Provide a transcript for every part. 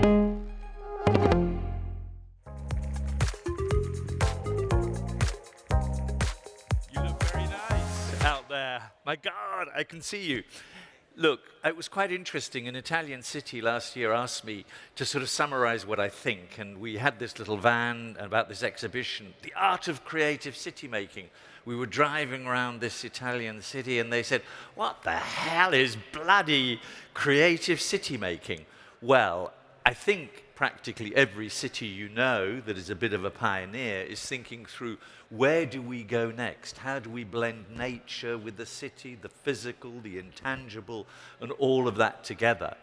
You look very nice out there. My God, I can see you. Look, it was quite interesting. An Italian city last year asked me to sort of summarize what I think, and we had this little van about this exhibition, The Art of Creative City Making. We were driving around this Italian city, and they said, what the hell is bloody creative city making? Well, I think practically every city you know that is a bit of a pioneer is thinking through, where do we go next? How do we blend nature with the city, the physical, the intangible, and all of that together?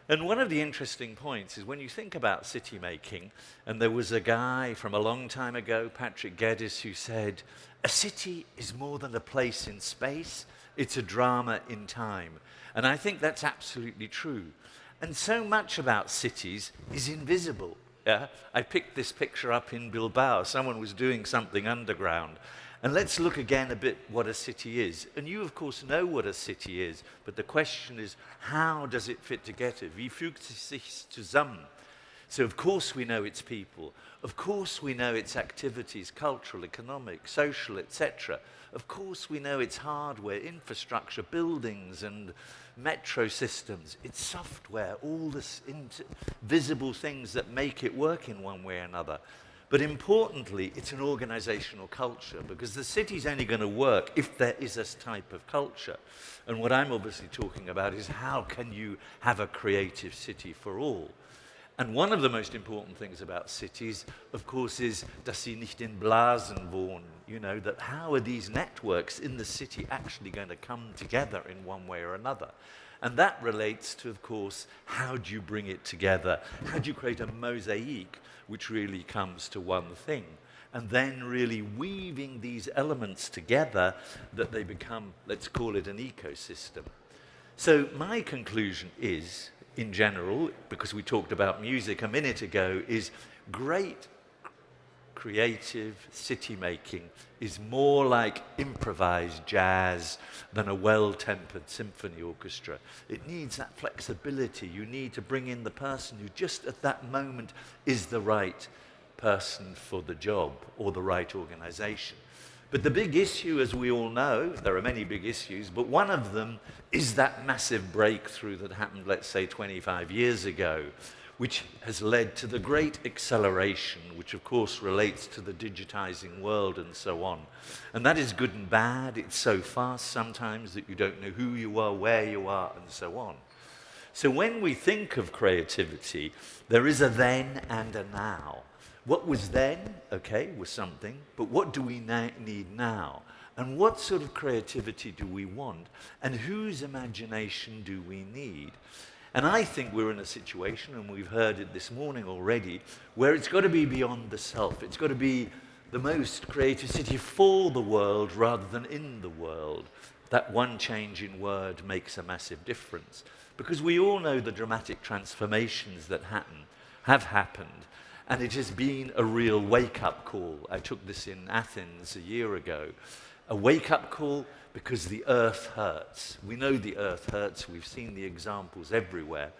And one of the interesting points is when you think about city making, and there was a guy from a long time ago, Patrick Geddes, who said, a city is more than a place in space, it's a drama in time. And I think that's absolutely true. And so much about cities is invisible. Yeah? I picked this picture up in Bilbao. Someone was doing something underground. And let's look again a bit what a city is. And you, of course, know what a city is, but the question is, how does it fit together? Wie fügt es sich zusammen? So, of course, we know its people. Of course, we know its activities, cultural, economic, social, etc. Of course, we know its hardware, infrastructure, buildings, and metro systems, its software, all the visible things that make it work in one way or another. But importantly, it's an organizational culture, because the city's only going to work if there is this type of culture. And what I'm obviously talking about is how can you have a creative city for all? And one of the most important things about cities, of course, is dass sie nicht in Blasen wohnen. You know, that how are these networks in the city actually going to come together in one way or another? And that relates to, of course, how do you bring it together? How do you create a mosaic which really comes to one thing? And then really weaving these elements together that they become, let's call it an ecosystem. So my conclusion is, in general, because we talked about music a minute ago, is great creative city making is more like improvised jazz than a well-tempered symphony orchestra. It needs that flexibility. You need to bring in the person who just at that moment is the right person for the job or the right organization. But the big issue, as we all know, there are many big issues, but one of them is that massive breakthrough that happened, let's say, 25 years ago, which has led to the great acceleration, which of course relates to the digitizing world and so on. And that is good and bad. It's so fast sometimes that you don't know who you are, where you are, and so on. So when we think of creativity, there is a then and a now. What was then, okay, was something, but what do we need now? And what sort of creativity do we want? And whose imagination do we need? And I think we're in a situation, and we've heard it this morning already, where it's got to be beyond the self. It's got to be the most creative city for the world rather than in the world. That one change in word makes a massive difference. Because we all know the dramatic transformations that have happened. And it has been a real wake-up call. I took this in Athens a year ago. A wake-up call because the earth hurts. We know the earth hurts. We've seen the examples everywhere.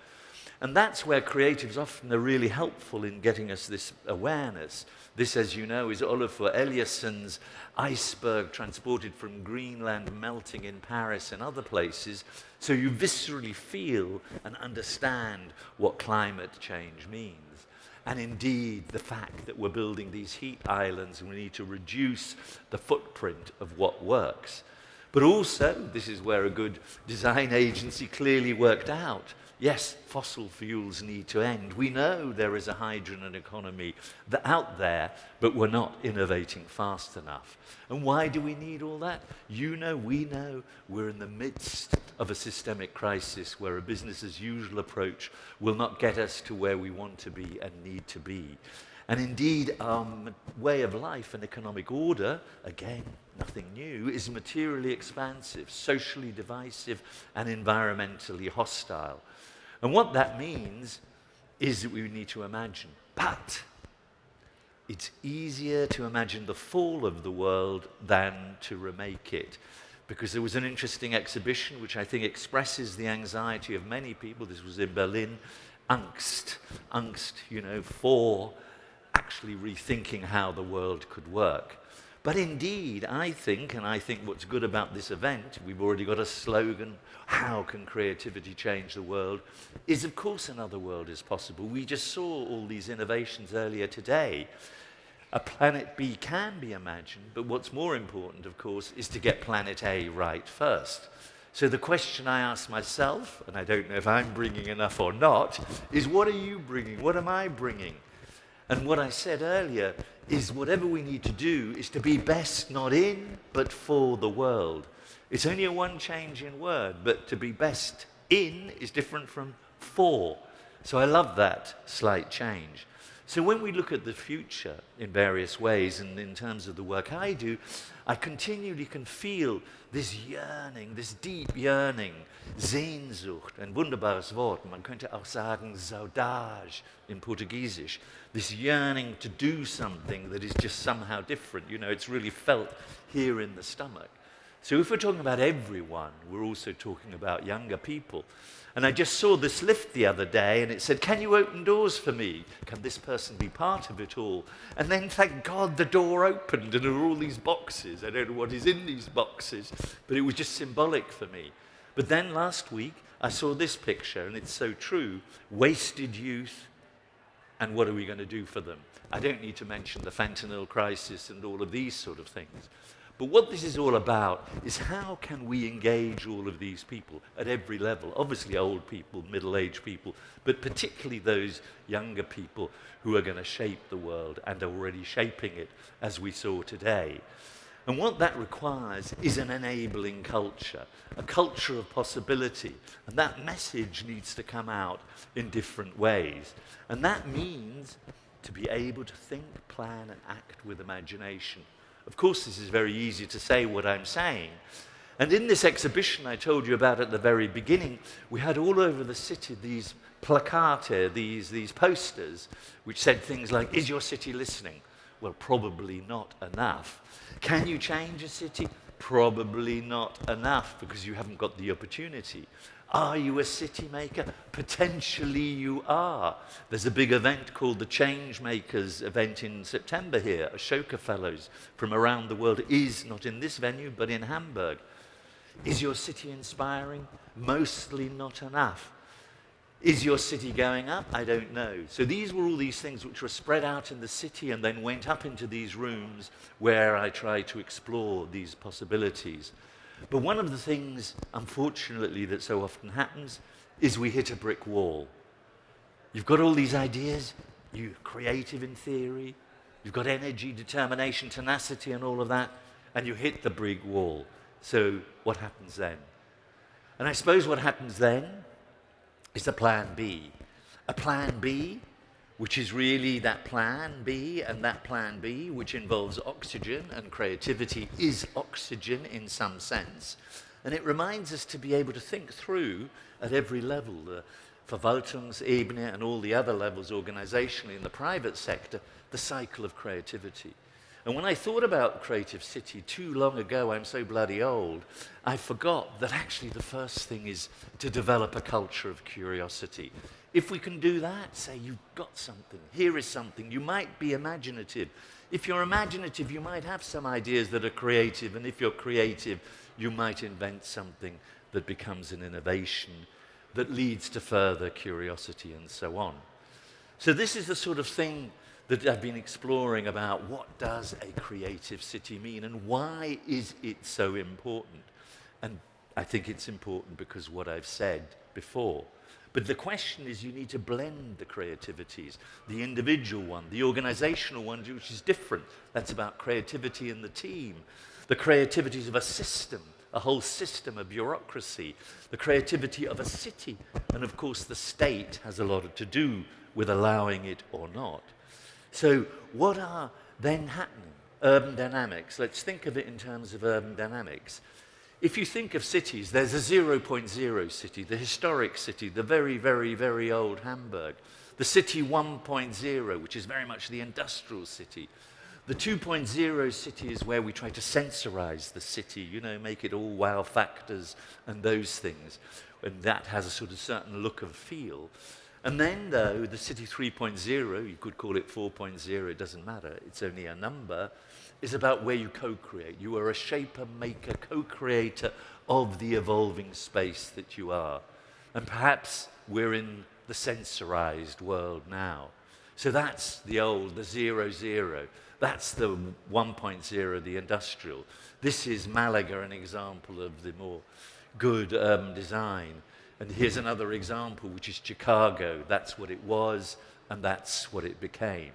And that's where creatives often are really helpful in getting us this awareness. This, as you know, is Olafur Eliasson's iceberg transported from Greenland melting in Paris and other places. So you viscerally feel and understand what climate change means. And indeed, the fact that we're building these heat islands and we need to reduce the footprint of what works. But also, this is where a good design agency clearly worked out. Yes, fossil fuels need to end. We know there is a hydrogen economy out there, but we're not innovating fast enough. And why do we need all that? You know, we know we're in the midst of a systemic crisis where a business as usual approach will not get us to where we want to be and need to be. And indeed, our way of life and economic order, again, nothing new, is materially expansive, socially divisive, and environmentally hostile. And what that means is that we need to imagine. But it's easier to imagine the fall of the world than to remake it. Because there was an interesting exhibition which I think expresses the anxiety of many people. This was in Berlin. angst, for actually rethinking how the world could work. But indeed, I think what's good about this event, we've already got a slogan, how can creativity change the world, is of course another world is possible. We just saw all these innovations earlier today. A planet B can be imagined, but what's more important, of course, is to get planet A right first. So the question I ask myself, and I don't know if I'm bringing enough or not, is what are you bringing? What am I bringing? And what I said earlier is whatever we need to do is to be best not in, but for the world. It's only a one-changing word, but to be best in is different from for. So I love that slight change. So when we look at the future in various ways, and in terms of the work I do, I continually can feel this yearning, this deep yearning, Sehnsucht, ein wunderbares Wort, man könnte auch sagen Saudade in Portugiesisch, this yearning to do something that is just somehow different. It's really felt here in the stomach. So if we're talking about everyone, we're also talking about younger people. And I just saw this lift the other day, and it said, can you open doors for me? Can this person be part of it all? And then, thank God, the door opened, and there were all these boxes. I don't know what is in these boxes, but it was just symbolic for me. But then last week, I saw this picture, and it's so true, wasted youth, and what are we going to do for them? I don't need to mention the fentanyl crisis and all of these sort of things. But what this is all about is how can we engage all of these people at every level? Obviously old people, middle-aged people, but particularly those younger people who are going to shape the world and are already shaping it, as we saw today. And what that requires is an enabling culture, a culture of possibility. And that message needs to come out in different ways. And that means to be able to think, plan, and act with imagination. Of course, this is very easy to say what I'm saying. And in this exhibition I told you about at the very beginning, we had all over the city these placate, these posters, which said things like, is your city listening? Well, probably not enough. Can you change a city? Probably not enough, because you haven't got the opportunity. Are you a city maker? Potentially you are. There's a big event called the Change Makers event in September here. Ashoka Fellows from around the world is not in this venue, but in Hamburg. Is your city inspiring? Mostly not enough. Is your city going up? I don't know. So these were all these things which were spread out in the city and then went up into these rooms where I tried to explore these possibilities. But one of the things, unfortunately, that so often happens is we hit a brick wall. You've got all these ideas, you're creative in theory, you've got energy, determination, tenacity and all of that, and you hit the brick wall. So what happens then? And I suppose what happens then is a plan B. A plan B, which is really that plan B, and that plan B, which involves oxygen, and creativity is oxygen in some sense. And it reminds us to be able to think through at every level, the Verwaltungsebene and all the other levels organizationally in the private sector, the cycle of creativity. And when I thought about Creative City too long ago, I'm so bloody old, I forgot that actually the first thing is to develop a culture of curiosity. If we can do that, say you've got something, here is something, you might be imaginative. If you're imaginative, you might have some ideas that are creative, and if you're creative, you might invent something that becomes an innovation that leads to further curiosity and so on. So this is the sort of thing that I've been exploring about what does a creative city mean and why is it so important? And I think it's important because what I've said before. But the question is you need to blend the creativities, the individual one, the organizational one, which is different. That's about creativity in the team, the creativities of a system, a whole system of bureaucracy, the creativity of a city. And of course the state has a lot to do with allowing it or not. So what are then happening? Urban dynamics. Let's think of it in terms of urban dynamics. If you think of cities, there's a 0.0 city, the historic city, the very, very, very old Hamburg. The city 1.0, which is very much the industrial city. The 2.0 city is where we try to sensorize the city, you know, make it all wow factors and those things. And that has a sort of certain look and feel. And then, though, the City 3.0, you could call it 4.0, it doesn't matter, it's only a number, is about where you co-create. You are a shaper, maker, co-creator of the evolving space that you are. And perhaps we're in the sensorized world now. So that's the old, the 0.0. That's the 1.0, the industrial. This is Malaga, an example of the more good urban design. And here's another example, which is Chicago. That's what it was, and that's what it became.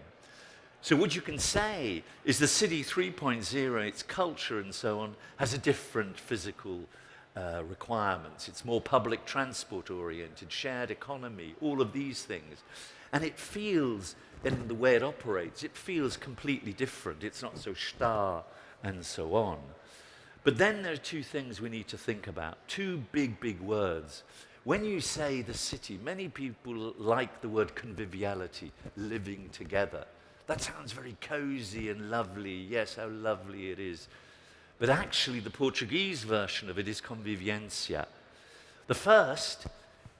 So what you can say is the City 3.0, its culture and so on, has a different physical requirements. It's more public transport oriented, shared economy, all of these things. And it feels, in the way it operates, it feels completely different. It's not so starr and so on. But then there are two things we need to think about, two big words. When you say the city, many people like the word conviviality, living together. That sounds very cozy and lovely. Yes, how lovely it is. But actually, the Portuguese version of it is convivência. The first,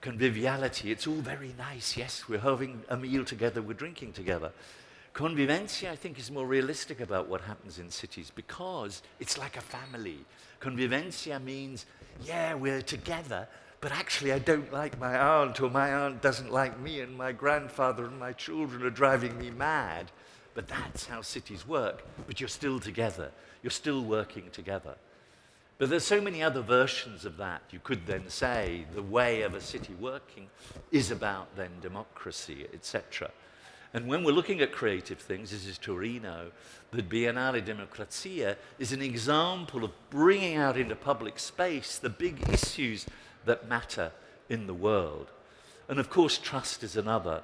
conviviality, it's all very nice. Yes, we're having a meal together, we're drinking together. Convivência, I think, is more realistic about what happens in cities because it's like a family. Convivência means, yeah, we're together, but actually I don't like my aunt, or my aunt doesn't like me, and my grandfather and my children are driving me mad. But that's how cities work. But you're still together. You're still working together. But there's so many other versions of that. You could then say the way of a city working is about then democracy, etc. And when we're looking at creative things, this is Torino, the Biennale Democrazia is an example of bringing out into public space the big issues that matter in the world. And of course, trust is another.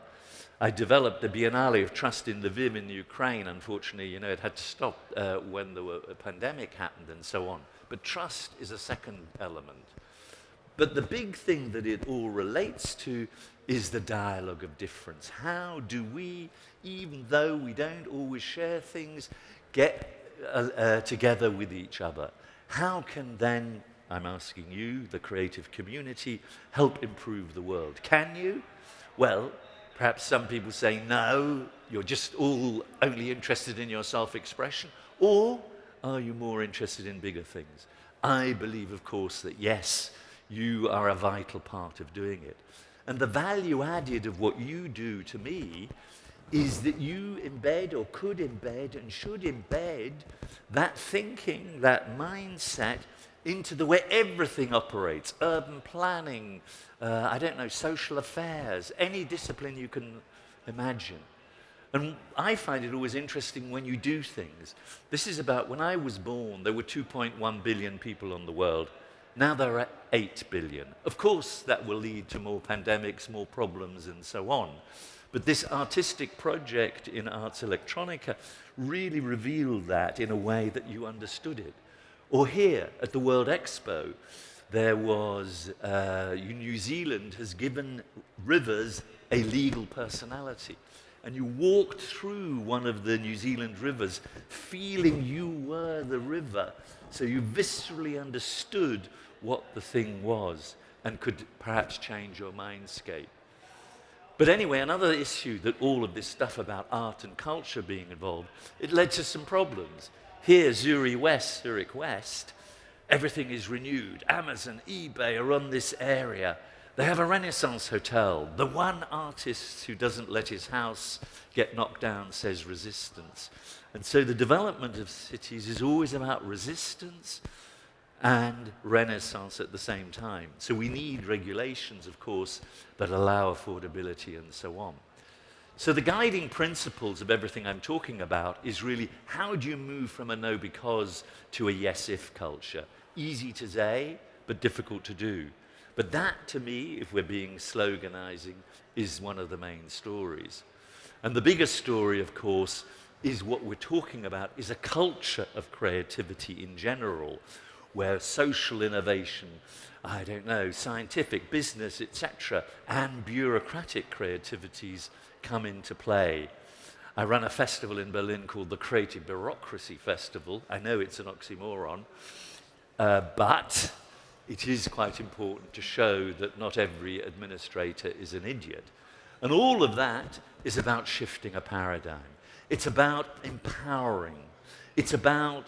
I developed the Biennale of Trust in Lviv in Ukraine. Unfortunately, it had to stop when the pandemic happened and so on. But trust is a second element. But the big thing that it all relates to is the dialogue of difference. How do we, even though we don't always share things, get together with each other? How can then, I'm asking you, the creative community, help improve the world? Can you? Well, perhaps some people say, no, you're just all only interested in your self-expression. Or are you more interested in bigger things? I believe, of course, that yes, you are a vital part of doing it. And the value added of what you do to me is that you embed or could embed and should embed that thinking, that mindset into the way everything operates, urban planning, social affairs, any discipline you can imagine. And I find it always interesting when you do things. This is about when I was born, there were 2.1 billion people on the world. Now there are 8 billion. Of course, that will lead to more pandemics, more problems, and so on. But this artistic project in Arts Electronica really revealed that in a way that you understood it. Or here at the World Expo, there was, New Zealand has given rivers a legal personality. And you walked through one of the New Zealand rivers feeling you were the river. So you viscerally understood what the thing was and could perhaps change your mindscape. But anyway, another issue that all of this stuff about art and culture being involved, it led to some problems. Here, Zurich West, everything is renewed. Amazon, eBay are on this area. They have a Renaissance hotel. The one artist who doesn't let his house get knocked down says resistance. And so the development of cities is always about resistance and Renaissance at the same time. So we need regulations, of course, that allow affordability and so on. So the guiding principles of everything I'm talking about is really how do you move from a no because to a yes if culture? Easy to say, but difficult to do. But that, to me, if we're being sloganizing, is one of the main stories. And the biggest story, of course, is what we're talking about is a culture of creativity in general, where social innovation, scientific, business, etc., and bureaucratic creativities come into play. I run a festival in Berlin called the Creative Bureaucracy Festival. I know it's an oxymoron, but it is quite important to show that not every administrator is an idiot. And all of that is about shifting a paradigm. It's about empowering. It's about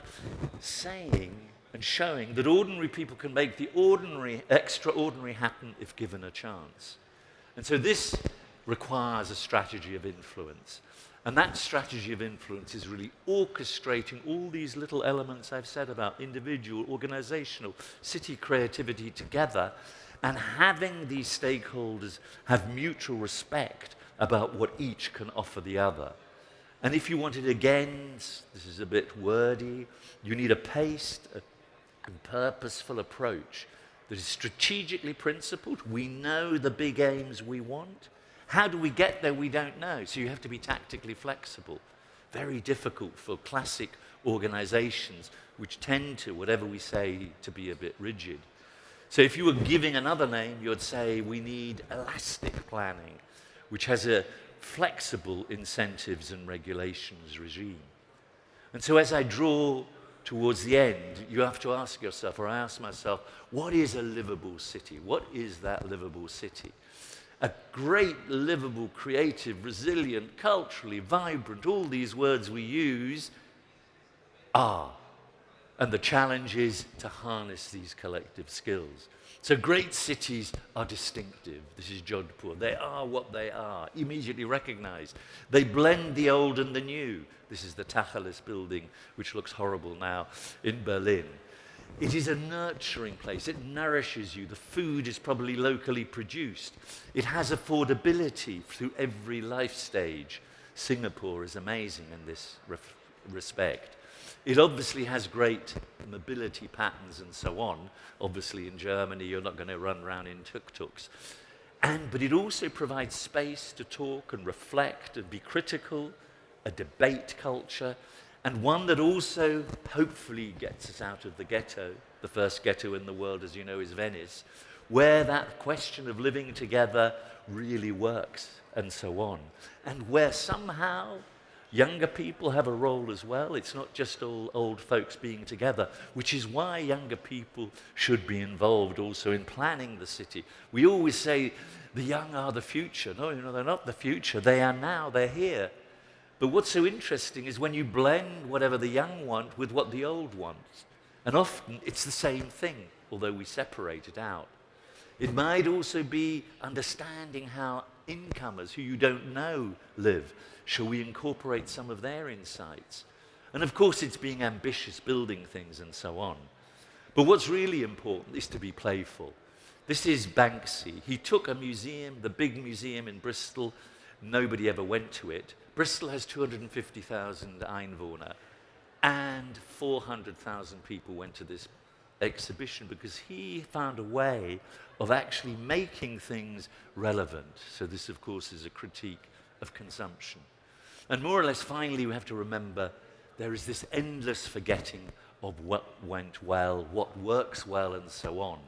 saying and showing that ordinary people can make the ordinary, extraordinary happen if given a chance. And so this requires a strategy of influence. And that strategy of influence is really orchestrating all these little elements I've said about individual, organizational, city creativity together, and having these stakeholders have mutual respect about what each can offer the other. And if you want it again, this is a bit wordy, you need a paced and purposeful approach that is strategically principled. We know the big aims we want. How do we get there? We don't know. So you have to be tactically flexible. Very difficult for classic organizations, which tend to, whatever we say, to be a bit rigid. So if you were giving another name, you'd say we need elastic planning, which has a flexible incentives and regulations regime. And so as I draw towards the end, you have to ask yourself, or I ask myself, what is a livable city? What is that livable city? A great, livable, creative, resilient, culturally vibrant, all these words we use are. And the challenge is to harness these collective skills. So great cities are distinctive. This is Jodhpur. They are what they are, immediately recognized. They blend the old and the new. This is the Tacheles building, which looks horrible now in Berlin. It is a nurturing place. It nourishes you. The food is probably locally produced. It has affordability through every life stage. Singapore is amazing in this respect. It obviously has great mobility patterns and so on. Obviously in Germany you're not going to run around in tuk-tuks. But it also provides space to talk and reflect and be critical, a debate culture, and one that also hopefully gets us out of the ghetto. The first ghetto in the world, as you know, is Venice, where that question of living together really works and so on. And where somehow younger people have a role as well. It's not just all old folks being together, which is why younger people should be involved also in planning the city. We always say the young are the future. No, they're not the future. They are now, they're here. But what's so interesting is when you blend whatever the young want with what the old wants. And often it's the same thing, although we separate it out. It might also be understanding how incomers who you don't know live. Shall we incorporate some of their insights? And of course it's being ambitious, building things and so on. But what's really important is to be playful. This is Banksy. He took a museum, the big museum in Bristol. Nobody ever went to it. Bristol has 250,000 Einwohner, and 400,000 people went to this exhibition because he found a way of actually making things relevant. So this, of course, is a critique of consumption. And more or less, finally, we have to remember there is this endless forgetting of what went well, what works well, and so on.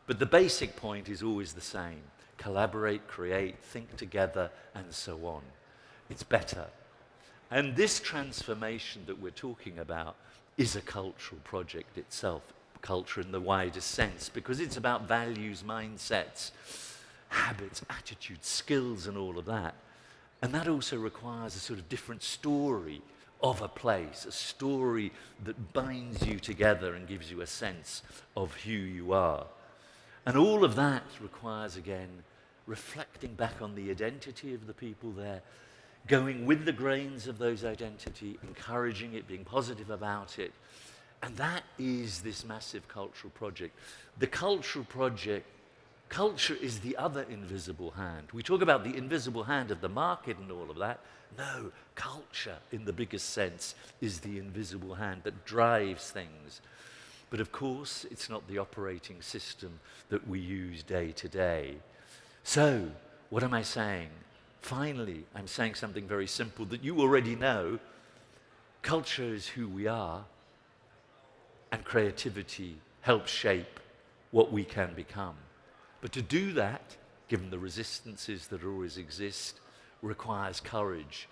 But the basic point is always the same. Collaborate, create, think together, and so on. It's better. And this transformation that we're talking about is a cultural project itself, culture in the widest sense, because it's about values, mindsets, habits, attitudes, skills, and all of that. And that also requires a sort of different story of a place, a story that binds you together and gives you a sense of who you are. And all of that requires, again, reflecting back on the identity of the people there, going with the grains of those identity, encouraging it, being positive about it. And that is this massive cultural project. The cultural project, culture is the other invisible hand. We talk about the invisible hand of the market and all of that. No, culture in the biggest sense is the invisible hand that drives things. But of course, it's not the operating system that we use day to day. So, what am I saying? Finally, I'm saying something very simple that you already know. Culture is who we are, and creativity helps shape what we can become. But to do that, given the resistances that always exist, requires courage.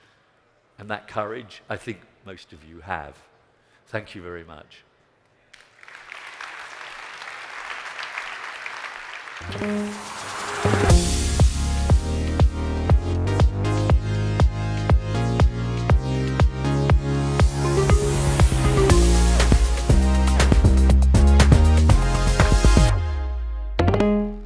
And that courage, I think most of you have. Thank you very much. Ciao.